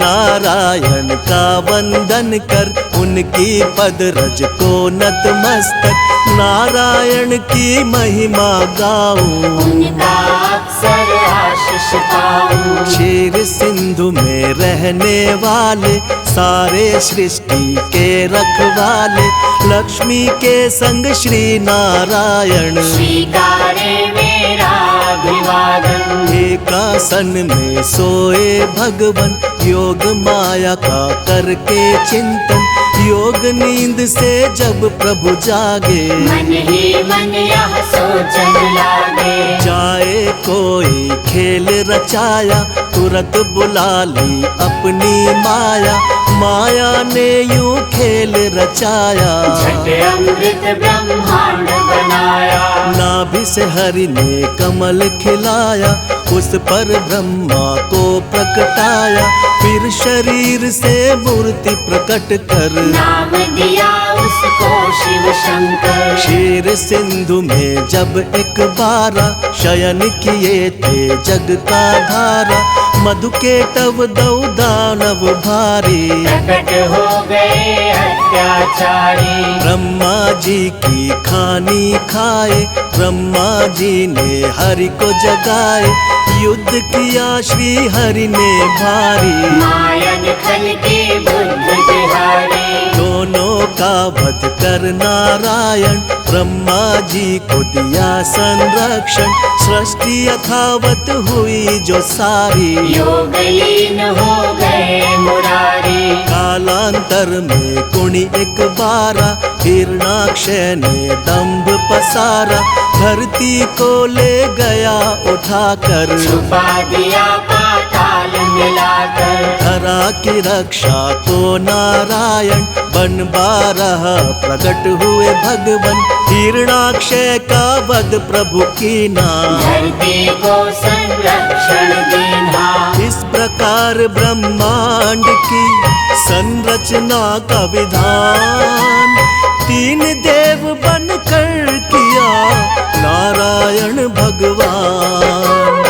नारायण का वंदन कर, उनकी पद रज को नतमस्तक, नारायण की महिमा गाऊं, उनका अक्सर आशीष पाऊं। शेर सिंधु में रहने वाले, सारे सृष्टि के रखवाले, लक्ष्मी के संग श्री नारायण। स्वीकारे मेरा अभिवादन। एक आसन में सोए भगवन, योग माया का करके चिंतन, योग नींद से जब प्रभु जागे, मन ही मन यह सोचन लागे। जाए कोई खेल रचाया, तुरंत बुला ली अपनी माया, माया ने यूं खेल रचाया। झट अमृत ब्रह्मांड बनाया। नाभि से हरि ने कमल खिलाया, उस पर ब्रह्मा को प्रकटाया, फिर शरीर से मूर्ति प्रकट कर, नाम दिया उसको शिव शंकर। क्षीर सिंधु में जब एक बारा, शयन किए थे जग का धारा, मधु के तव दौ दानव भारी, प्रकट हो गए अत्याचारी। ब्रह्मा जी की खानी खाए, ब्रह्मा जी ने हरि को जगाए, युद्ध किया श्री हरि ने भारी, मायन खल के बुद्ध बिहारी। दोनों का वध कर नारायण, ब्रह्मा जी को दिया संरक्षण, सृष्टि यथावत हुई जो सारी, योग लीन हो गए मुरारी। कालांतर में कुणी एक बारा, हिरणाक्षय ने दंभ पसारा, धरती को ले गया उठाकर, छुपा दिया पाताल मिलाकर। धरा की रक्षा को नारायण, बन बारह प्रकट हुए भगवन, हिरणाक्षय का वध प्रभु कीना, धरती को संरक्षण देना। इस प्रकार ब्रह्मांड की संरचना का विधान, तीन देव बनकर किया नारायण भगवान।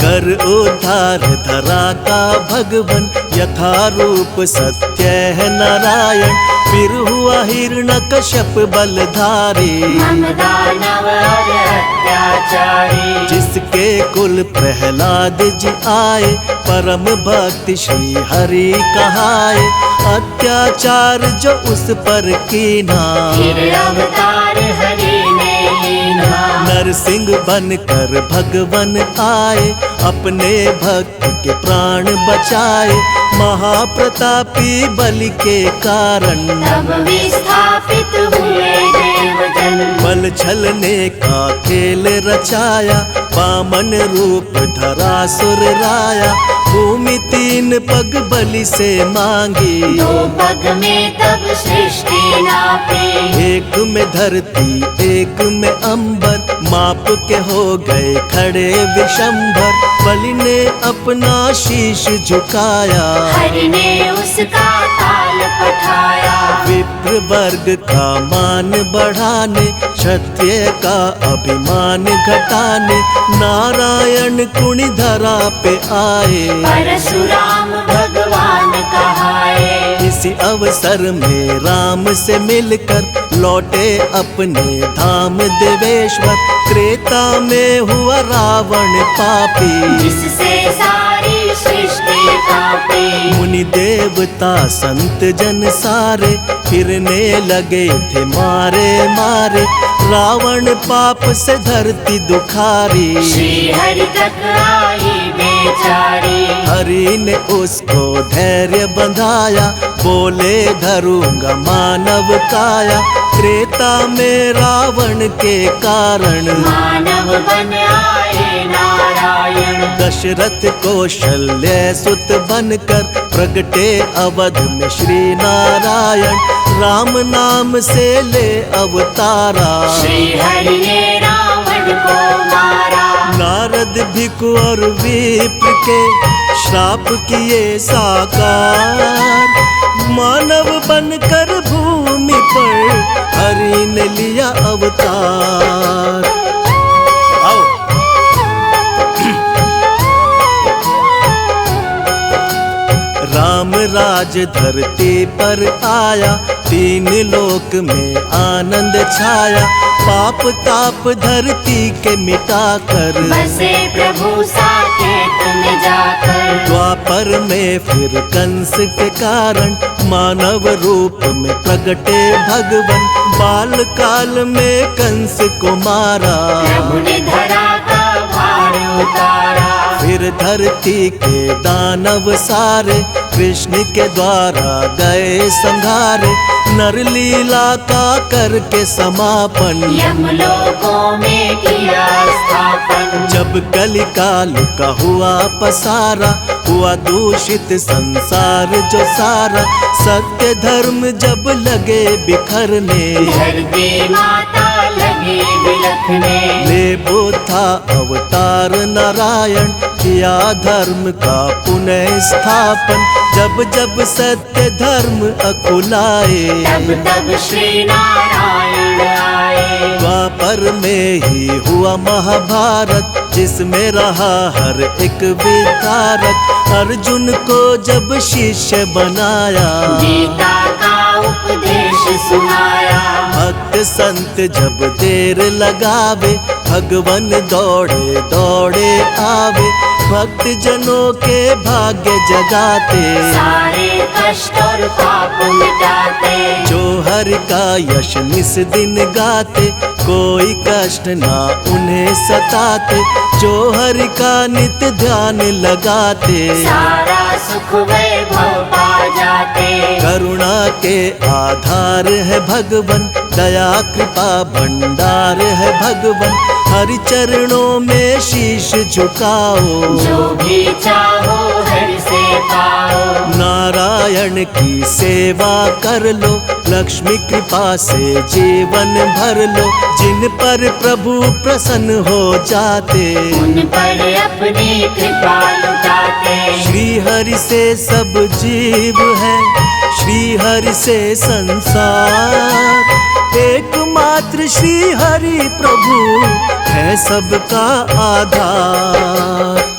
कर उद्धार धरा का भगवन, यथा रूप सत्य है नारायण, फिर हुआ हिरण्यकश्यप बलधारी, हम दानव और अत्याचारी। जिसके कुल प्रहलाद जी आए, परम भक्ति श्री हरि कहाए, अत्याचार जो उस पर कीना, फिर अवतार हरि ने लीना। नरसिंह बनकर भगवन आए, अपने भक्त के प्राण बचाए, महाप्रतापी बलि के कारण, तब विस्थापित हुए देवजन। बल छलने का खेल रचाया, वामन रूप धरा सुर राया, भूमि तीन पग बलि से मांगी, दो पग में तब सृष्टि नापी। एक में धरती एक में अंबर, माप के हो गए खड़े विशंभर, बलि ने अपना शीश झुकाया, हरि ने उसका ताल पठाया। विप्र वर्ग का मान बढ़ाने, क्षत्रिय का अभिमान घटाने, नारायण कुणी धरा पे आए, परशुराम भगवान कहाए। इसी अवसर में राम से मिलकर लौटे अपने धाम देवेश्वर, त्रेता में हुआ रावण पापी, जिससे सारी सृष्टि कांपी। मुनि देवता संत जन सारे, फिरने लगे थे मारे मारे, रावण पाप से धरती दुखारी, श्री हरि तक आई बेचारी। हरि ने उसको धैर्य बंधाया, बोले धरूंगा मानव काया, त्रेता में रावण के कारण, मानव बन आए नारायण। दशरथ कौशल्य सुत बनकर, प्रगटे अवध में श्री नारायण, राम नाम से ले अवतारा, श्री हरि ने रावण को मारा। नारद भिक्षु और विप्र के श्राप किए साकार, मानव बनकर भूमि पर हरि ने लिया अवतार। आओ। राम राम राज धरती पर आया, तीन लोक में आनंद छाया। पाप ताप धरती के मिटा कर बसे प्रभु साकेत में जाकर। द्वापर में फिर कंस के कारण मानव रूप में प्रगटे भगवन। बाल काल में कंस को मारा, प्रभु ने धरा का भार उतारा। फिर धरती के दानव सारे कृष्ण के द्वारा गए संघारे। नर लीला का करके समापन, यमलोकों में किया स्थापन। जब कलिकाल का हुआ पसारा, हुआ दूषित संसार जो सारा। सत्य धर्म जब लगे बिखरने, धरती माता लगी बिलखने। ले बोथा अवतार नारायण, किया धर्म का पुनः स्थापन। जब जब सत्य धर्म अकुलाए, तब तब श्री नारायण आए। द्वापर में ही हुआ महाभारत, जिसमें रहा हर एक विधारक। अर्जुन को जब शिष्य बनाया, गीता का उपदेश सुनाया। भक्त संत जब देर लगावे, भगवन दौड़े दौड़े आवे। भक्त जनों के भाग्य जगाते, सारे कष्ट और पाप मिटाते। जो हरि का यश निस दिन गाते, कोई कष्ट ना उन्हें सताते। जो हरि का नित्य ध्यान लगाते, सारा सुख वैभव पा जाते। करुणा के आधार है भगवन, दया कृपा भंडार है भगवन। हरि चरणों में शीश झुकाओ, जो भी चाहो हरि से पाओ। नारायण की सेवा कर लो, लक्ष्मी कृपा से जीवन भर लो। जिन पर प्रभु प्रसन्न हो जाते, उन पर अपनी कृपा लुटाते। श्री हरि से सब जीव है, श्री हरि से संसार। एकमात्र श्री हरि प्रभु है सबका आधार।